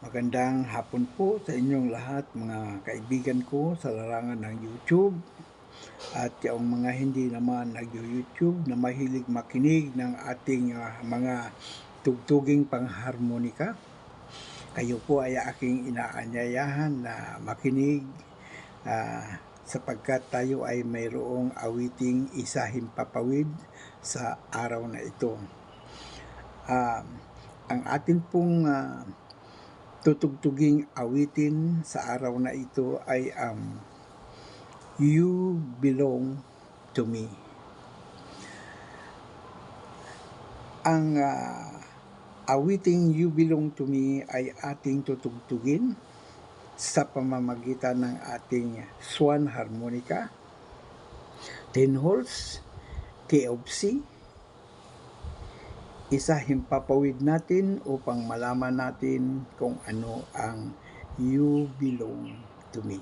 Magandang hapon po sa inyong lahat, mga kaibigan ko sa larangan ng YouTube at yung mga hindi naman nag-YouTube na mahilig makinig ng ating mga tugtuging pangharmonika. Kayo po ay aking inaanyayahan na makinig sapagkat tayo ay mayroong awiting isa himpapawid sa araw na ito. Ang atin pong tutugtuging awitin sa araw na ito ay ang You Belong to Me. Ang awiting You Belong to Me ay ating tutugtugin sa pamamagitan ng ating swan harmonica, 10 holes, key of C. Isa-himpapawid natin upang malaman natin kung ano ang You Belong to Me.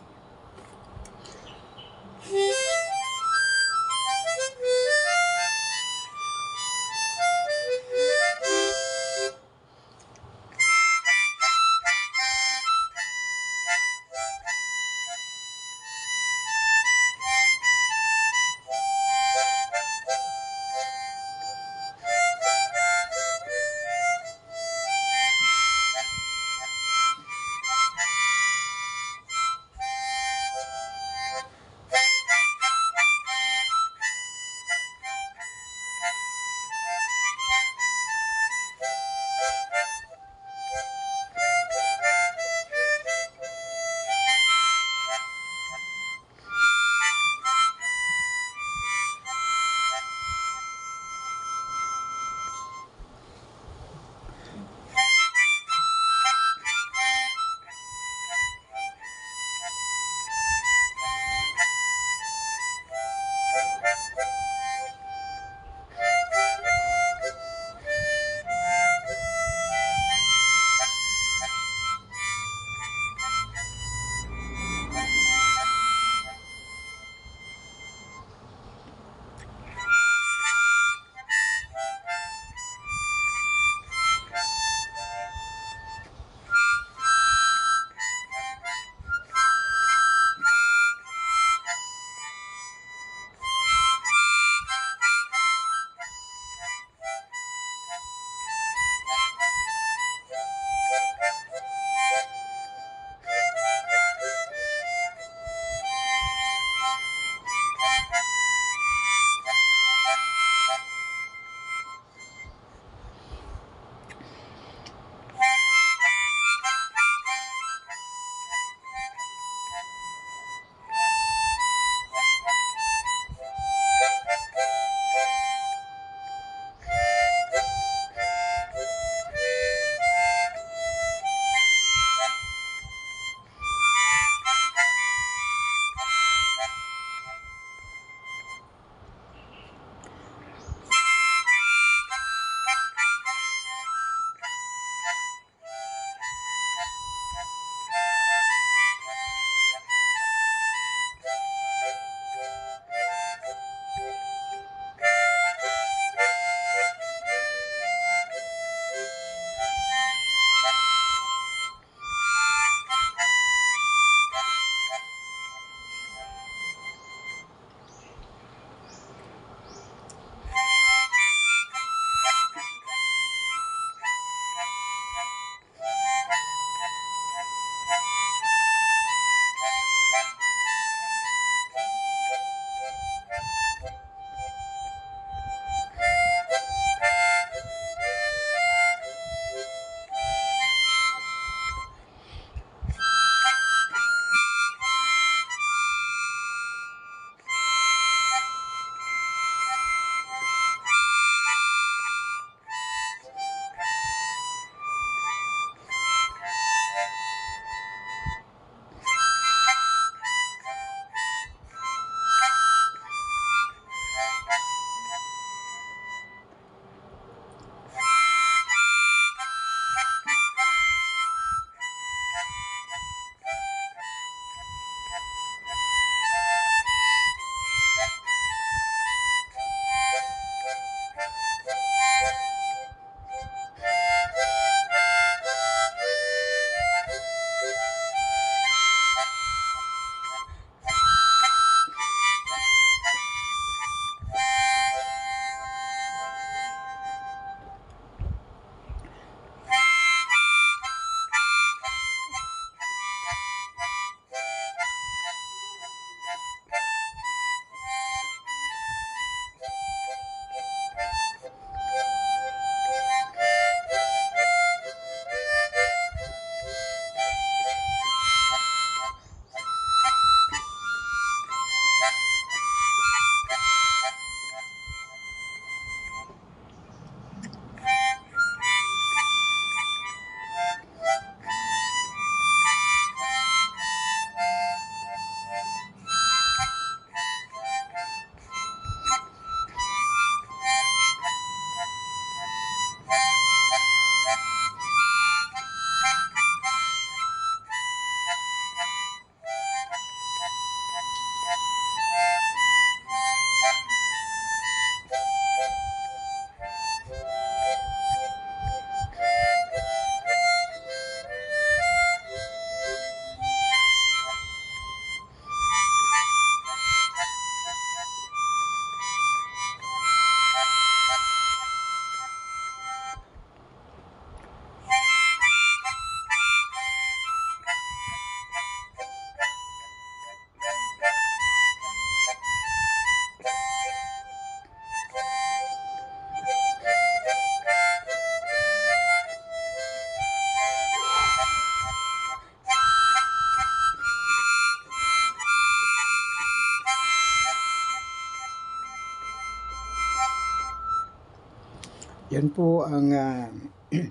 Yan po ang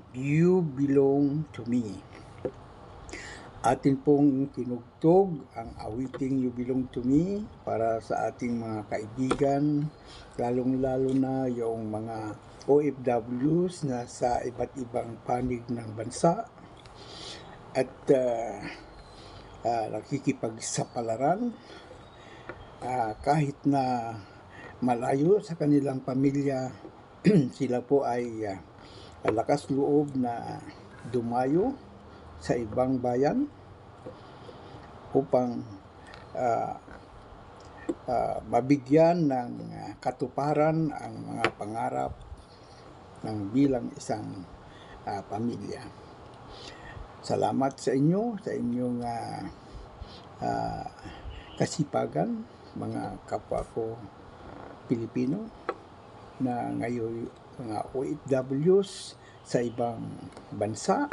You Belong to Me. Atin pong tinugtog ang awiting You Belong to Me para sa ating mga kaibigan, lalong-lalo na yung mga OFWs na sa iba't ibang panig ng bansa at nakikipagsapalaran kahit na malayo sa kanilang pamilya. Sila po ay lakas loob na dumayo sa ibang bayan upang mabigyan ng katuparan ang mga pangarap ng bilang isang pamilya. Salamat sa inyo, sa inyong kasipagan, mga kapwa ko Pilipino na ngayon mga OFWs sa ibang bansa.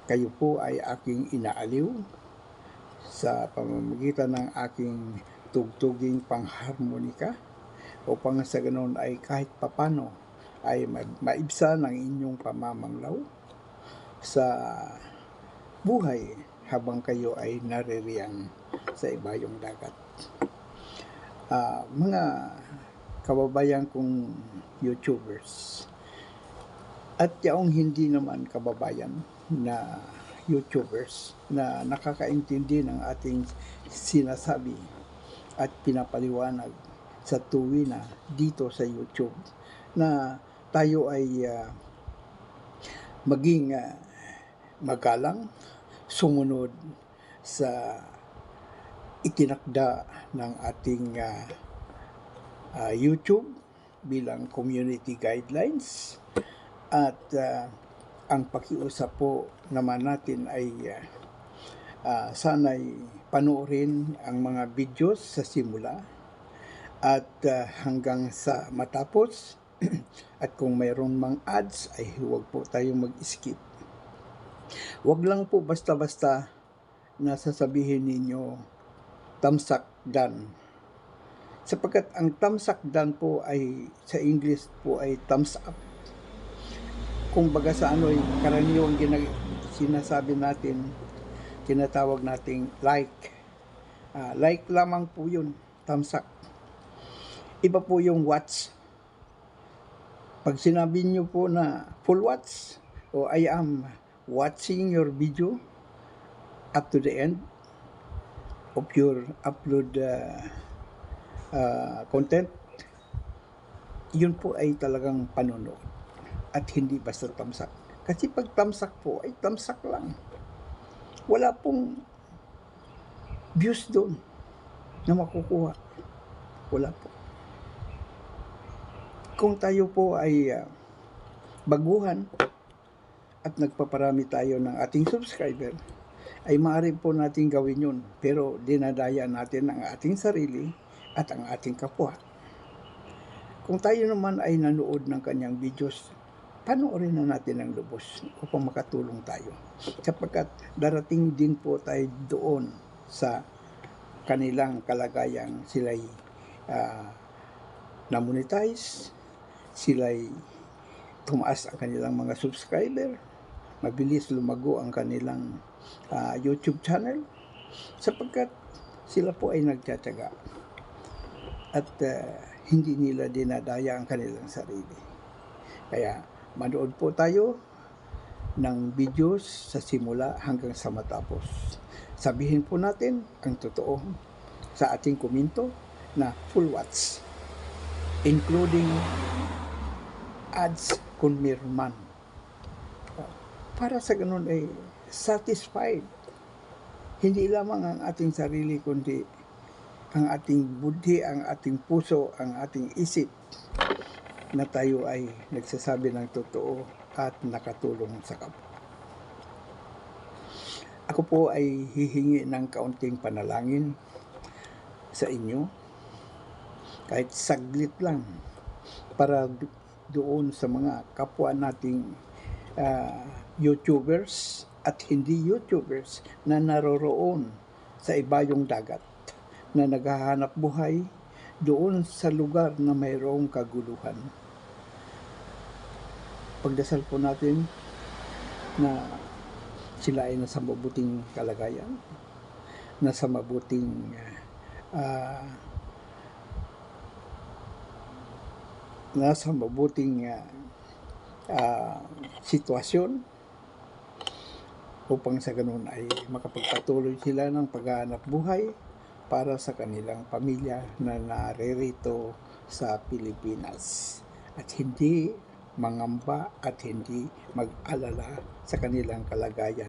Kayo po ay aking inaaliw sa pamamagitan ng aking tugtuging pangharmonika upang sa ganon ay kahit papano ay maibsan ang inyong pamamanglaw sa buhay habang kayo ay naririyang sa ibayong dagat. Mga kababayan kong YouTubers at yaong hindi naman kababayan na YouTubers na nakakaintindi ng ating sinasabi at pinapaliwanag sa tuwi na dito sa YouTube na tayo ay maging magalang, sumunod sa itinakda ng ating YouTube bilang community guidelines at ang pakiusap po naman natin ay sana'y panoorin ang mga videos sa simula at hanggang sa matapos at kung mayroon mang ads ay huwag po tayong mag-skip. Huwag lang po basta-basta na sasabihin ninyo tamsak done. Sapagkat ang tamsak done po ay sa English po ay thumbs up. Kung baga sa ay karaniwang sinasabi natin, tinatawag nating like. Like lamang po yun, thumbs up. Iba po yung watch. Pag sinabi nyo po na full watch o I am watching your video up to the end of your upload content, yun po ay talagang panonood at hindi basta tamsak. Kasi pag tamsak po ay tamsak lang. Wala pong views doon na makukuha. Wala po. Kung tayo po ay baguhan at nagpaparami tayo ng ating subscriber, ay maaari po natin gawin yun. Pero dinadaya natin ang ating sarili at ang ating kapwa. Kung tayo naman ay nanood ng kanyang videos, panoorin na natin ang lubos upang makatulong tayo. Sapagkat darating din po tayo doon sa kanilang kalagayang sila'y na-monetize, sila'y tumaas ang kanilang mga subscriber, mabilis lumago ang kanilang YouTube channel, sapagkat sila po ay nagtsatsaga at hindi nila dinadaya ang kanilang sarili. Kaya manood po tayo ng videos sa simula hanggang sa matapos. Sabihin po natin ang totoo sa ating komento na full watch, including ads kung meron man. Para sa ganun ay satisfied. Hindi lamang ang ating sarili kundi ang ating budhi, ang ating puso, ang ating isip na tayo ay nagsasabi ng totoo at nakatulong sa kapwa. Ako po ay hihingi ng kaunting panalangin sa inyo, kahit saglit lang, para doon sa mga kapwa nating YouTubers at hindi YouTubers na naroroon sa ibayong dagat, na naghahanap buhay doon sa lugar na mayroong kaguluhan. ipagdasal po natin na sila ay nasa mabuting kalagayan, nasa mabuting sitwasyon, upang sa ganun ay makapagpatuloy sila ng paghahanap buhay para sa kanilang pamilya na naririto sa Pilipinas, at hindi mangamba at hindi mag-alala sa kanilang kalagayan.